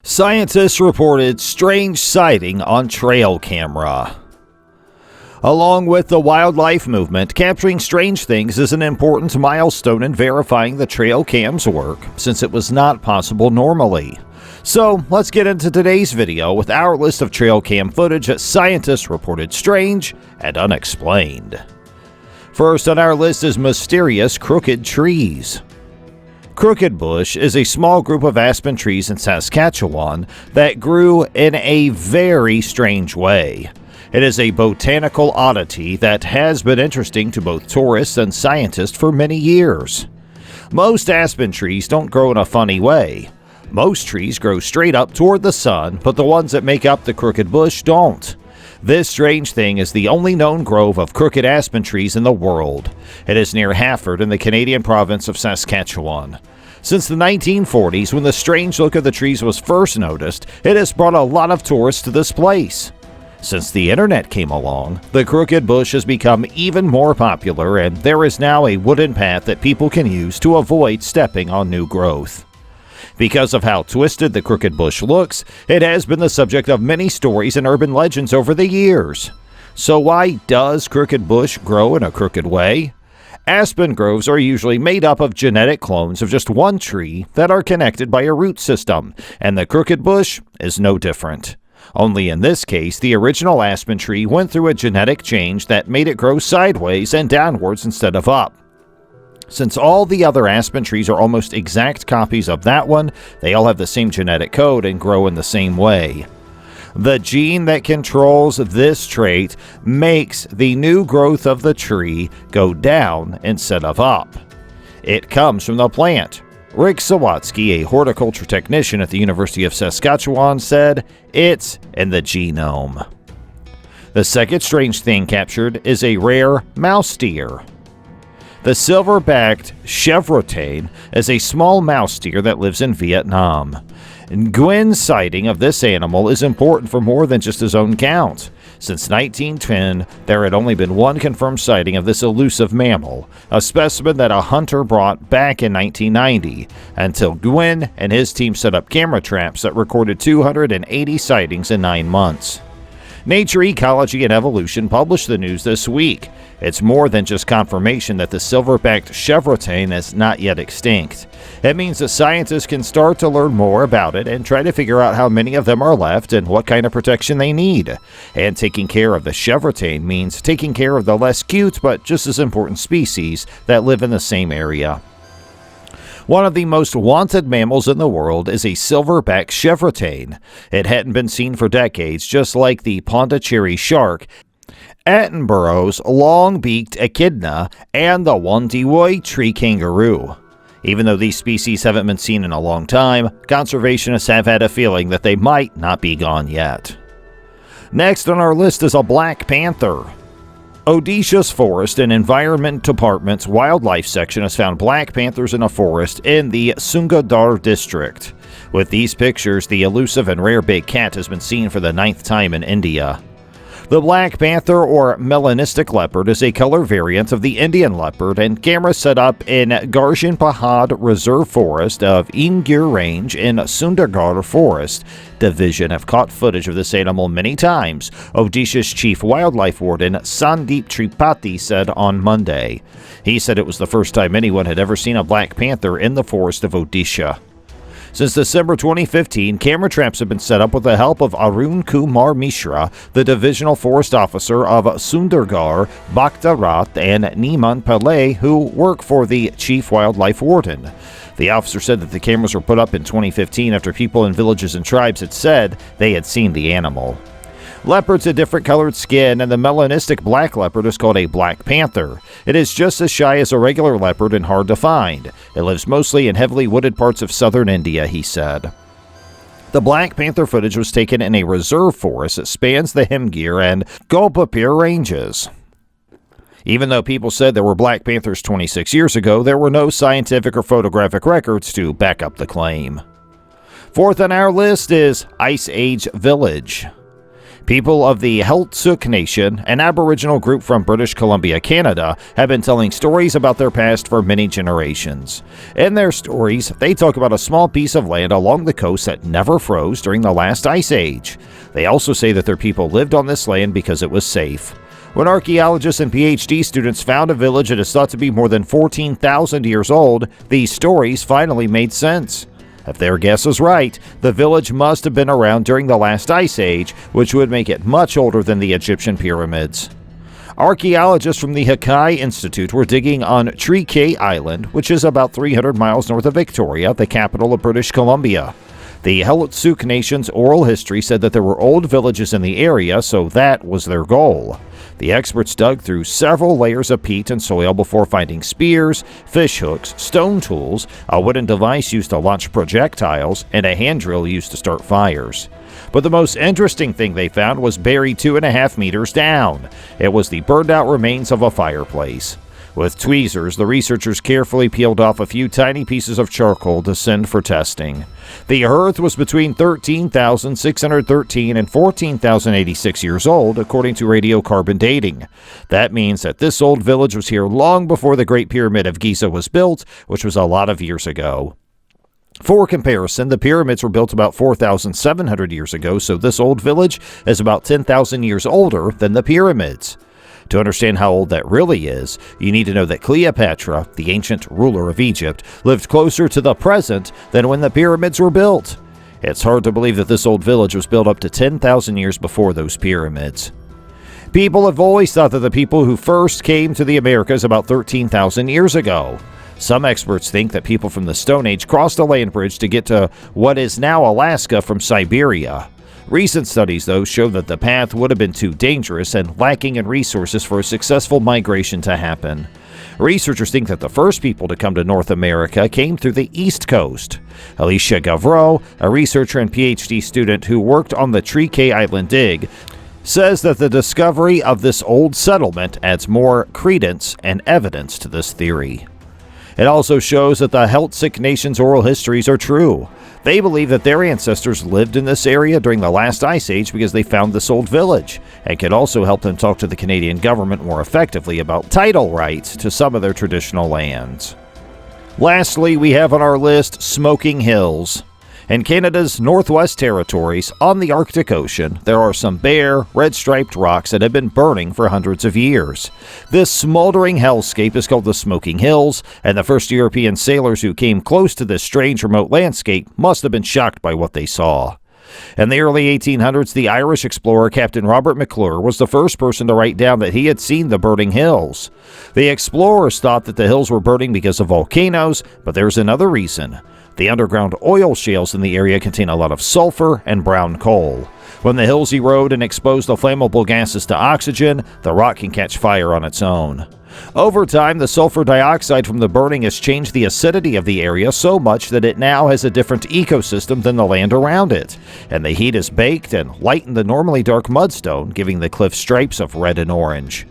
Scientists reported strange sighting on trail camera. Along with the wildlife movement, capturing strange things is an important milestone in verifying the trail cam's work, since it was not possible normally. So, let's get into today's video with our list of trail cam footage that scientists reported strange and unexplained. First on our list is mysterious crooked trees. Crooked bush is a small group of aspen trees in Saskatchewan that grew in a very strange way. It is a botanical oddity that has been interesting to both tourists and scientists for many years. Most aspen trees don't grow in a funny way. Most trees grow straight up toward the sun, but the ones that make up the crooked bush don't. This strange thing is the only known grove of crooked aspen trees in the world. It is near Hafford in the Canadian province of Saskatchewan. Since the 1940s, when the strange look of the trees was first noticed, it has brought a lot of tourists to this place. Since the internet came along, the crooked bush has become even more popular, and there is now a wooden path that people can use to avoid stepping on new growth. Because of how twisted the crooked bush looks, it has been the subject of many stories and urban legends over the years. So why does crooked bush grow in a crooked way? Aspen groves are usually made up of genetic clones of just one tree that are connected by a root system, and the crooked bush is no different. Only in this case, the original aspen tree went through a genetic change that made it grow sideways and downwards instead of up. Since all the other aspen trees are almost exact copies of that one, they all have the same genetic code and grow in the same way. The gene that controls this trait makes the new growth of the tree go down instead of up. It comes from the plant. Rick Sawatsky, a horticulture technician at the University of Saskatchewan, said it's in the genome. The second strange thing captured is a rare mouse deer. The silver-backed chevrotain is a small mouse deer that lives in Vietnam. Nguyen's sighting of this animal is important for more than just his own count. Since 1910, there had only been one confirmed sighting of this elusive mammal, a specimen that a hunter brought back in 1990, until Nguyen and his team set up camera traps that recorded 280 sightings in 9 months. Nature, Ecology, and Evolution published the news this week. It's more than just confirmation that the silver-backed chevrotain is not yet extinct. It means that scientists can start to learn more about it and try to figure out how many of them are left and what kind of protection they need. And taking care of the chevrotain means taking care of the less cute but just as important species that live in the same area. One of the most wanted mammals in the world is a silver-backed chevrotain. It hadn't been seen for decades, just like the Pondicherry shark, Attenborough's long-beaked echidna, and the Wondiwoi tree kangaroo. Even though these species haven't been seen in a long time, conservationists have had a feeling that they might not be gone yet. Next on our list is a black panther. Odisha's Forest and Environment Department's Wildlife Section has found black panthers in a forest in the Sungadar district. With these pictures, the elusive and rare big cat has been seen for the 9th time in India. The black panther, or melanistic leopard, is a color variant of the Indian leopard, and cameras set up in Garjan Pahad Reserve Forest of Ingir Range in Sundargarh Forest Division have caught footage of this animal many times, Odisha's chief wildlife warden Sandeep Tripathi said on Monday. He said it was the first time anyone had ever seen a black panther in the forest of Odisha. Since December 2015, camera traps have been set up with the help of Arun Kumar Mishra, the divisional forest officer of Sundargarh, Bhaktarath, and Niman Pillai, who work for the chief wildlife warden. The officer said that the cameras were put up in 2015 after people in villages and tribes had said they had seen the animal. Leopards have different colored skin, and the melanistic black leopard is called a black panther. It is just as shy as a regular leopard and hard to find. It lives mostly in heavily wooded parts of southern India, he said. The black panther footage was taken in a reserve forest that spans the Himgir and Golpapir ranges. Even though people said there were black panthers 26 years ago, there were no scientific or photographic records to back up the claim. Fourth on our list is Ice Age Village. People of the Heiltsuk Nation, an Aboriginal group from British Columbia, Canada, have been telling stories about their past for many generations. In their stories, they talk about a small piece of land along the coast that never froze during the last ice age. They also say that their people lived on this land because it was safe. When archaeologists and PhD students found a village that is thought to be more than 14,000 years old, these stories finally made sense. If their guess is right, the village must have been around during the last ice age, which would make it much older than the Egyptian pyramids. Archaeologists from the Hakai Institute were digging on Tree Cay Island, which is about 300 miles north of Victoria, the capital of British Columbia. The Heiltsuk Nation's oral history said that there were old villages in the area, so that was their goal. The experts dug through several layers of peat and soil before finding spears, fish hooks, stone tools, a wooden device used to launch projectiles, and a hand drill used to start fires. But the most interesting thing they found was buried 2.5 meters down. It was the burned-out remains of a fireplace. With tweezers, the researchers carefully peeled off a few tiny pieces of charcoal to send for testing. The Earth was between 13,613 and 14,086 years old, according to radiocarbon dating. That means that this old village was here long before the Great Pyramid of Giza was built, which was a lot of years ago. For comparison, the pyramids were built about 4,700 years ago, so this old village is about 10,000 years older than the pyramids. To understand how old that really is, you need to know that Cleopatra, the ancient ruler of Egypt, lived closer to the present than when the pyramids were built. It's hard to believe that this old village was built up to 10,000 years before those pyramids. People have always thought that the people who first came to the Americas about 13,000 years ago. Some experts think that people from the Stone Age crossed a land bridge to get to what is now Alaska from Siberia. Recent studies, though, show that the path would have been too dangerous and lacking in resources for a successful migration to happen. Researchers think that the first people to come to North America came through the East Coast. Alicia Gavreau, a researcher and PhD student who worked on the Tree Cay Island dig, says that the discovery of this old settlement adds more credence and evidence to this theory. It also shows that the Heiltsuk Nation's oral histories are true. They believe that their ancestors lived in this area during the last ice age because they found this old village, and could also help them talk to the Canadian government more effectively about title rights to some of their traditional lands. Lastly, we have on our list Smoking Hills. In Canada's Northwest Territories, on the Arctic Ocean, there are some bare, red-striped rocks that have been burning for hundreds of years. This smoldering hellscape is called the Smoking Hills, and the first European sailors who came close to this strange remote landscape must have been shocked by what they saw. In the early 1800s, the Irish explorer Captain Robert McClure was the first person to write down that he had seen the burning hills. The explorers thought that the hills were burning because of volcanoes, but there's another reason. The underground oil shales in the area contain a lot of sulfur and brown coal. When the hills erode and expose the flammable gases to oxygen, the rock can catch fire on its own. Over time, the sulfur dioxide from the burning has changed the acidity of the area so much that it now has a different ecosystem than the land around it, and the heat has baked and lightened the normally dark mudstone, giving the cliff stripes of red and orange.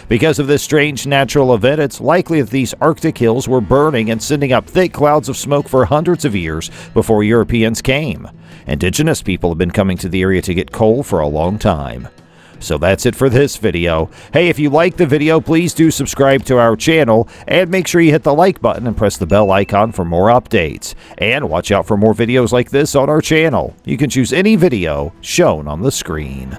Because of this strange natural event, it's likely that these Arctic hills were burning and sending up thick clouds of smoke for hundreds of years before Europeans came. Indigenous people have been coming to the area to get coal for a long time. So that's it for this video. Hey, if you liked the video, please do subscribe to our channel, and make sure you hit the like button and press the bell icon for more updates. And watch out for more videos like this on our channel. You can choose any video shown on the screen.